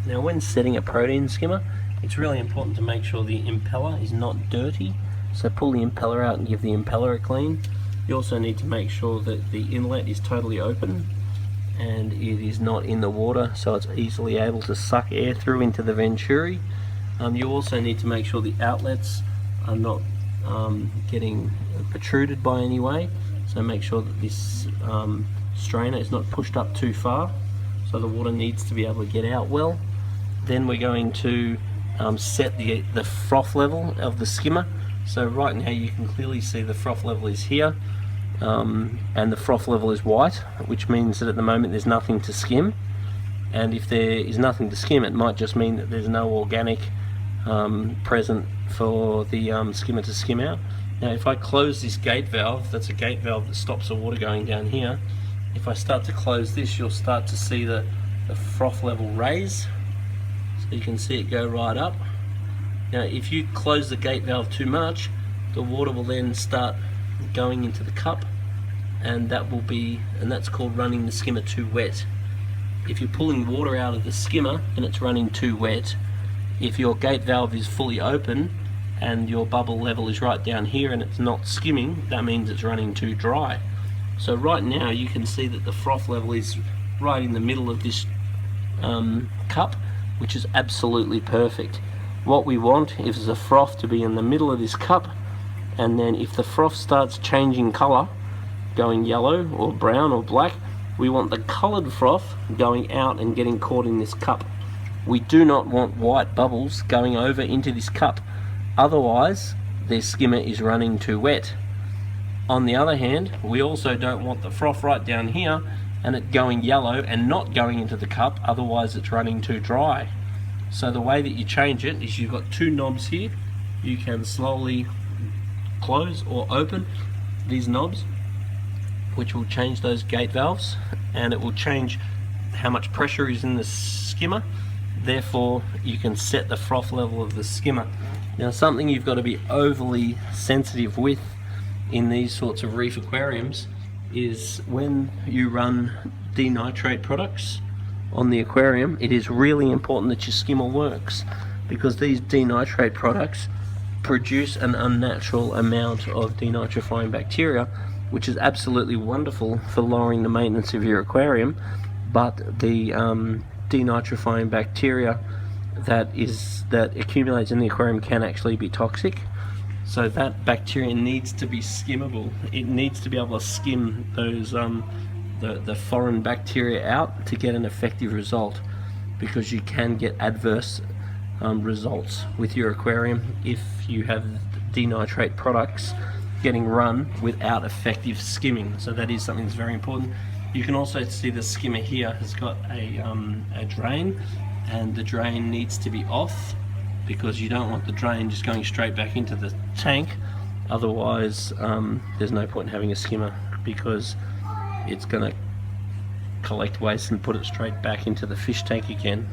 Now when setting a protein skimmer, it's really important to make sure the impeller is not dirty. So pull the impeller out and give the impeller a clean. You also need to make sure that the inlet is totally open and it is not in the water, so it's easily able to suck air through into the venturi. You also need to make sure the outlets are not getting protruded by any way. So make sure that this strainer is not pushed up too far, so the water needs to be able to get out well. Then we're going to set the froth level of the skimmer. So right now you can clearly see the froth level is here, and the froth level is white, which means that at the moment there's nothing to skim. And if there is nothing to skim, it might just mean that there's no organic present for the skimmer to skim out. Now if I close this gate valve, that's a gate valve that stops the water going down here. If I start to close this, you'll start to see the froth level raise. So you can see it go right up. Now if you close the gate valve too much, the water will then start going into the cup, and that's called running the skimmer too wet. If you're pulling water out of the skimmer and it's running too wet, if your gate valve is fully open and your bubble level is right down here and it's not skimming, that means it's running too dry. So right now you can see that the froth level is right in the middle of this cup, which is absolutely perfect. What we want is the froth to be in the middle of this cup, and then if the froth starts changing color, going yellow or brown or black, we want the colored froth going out and getting caught in this cup. We do not want white bubbles going over into this cup, otherwise the skimmer is running too wet. On the other hand, we also don't want the froth right down here and it going yellow and not going into the cup, otherwise it's running too dry. So the way that you change it is you've got two knobs here. You can slowly close or open these knobs, which will change those gate valves, and it will change how much pressure is in the skimmer. Therefore you can set the froth level of the skimmer. Now something you've got to be overly sensitive with in these sorts of reef aquariums is when you run denitrate products on the aquarium, it is really important that your skimmer works, because these denitrate products produce an unnatural amount of denitrifying bacteria, which is absolutely wonderful for lowering the maintenance of your aquarium, but the denitrifying bacteria that accumulates in the aquarium can actually be toxic. So that bacteria needs to be skimmable. It needs to be able to skim those the foreign bacteria out to get an effective result, because you can get adverse results with your aquarium if you have denitrate products getting run without effective skimming. So that is something that's very important. You can also see the skimmer here has got a drain, and the drain needs to be off, because you don't want the drain just going straight back into the tank. Otherwise there's no point in having a skimmer, because it's going to collect waste and put it straight back into the fish tank again.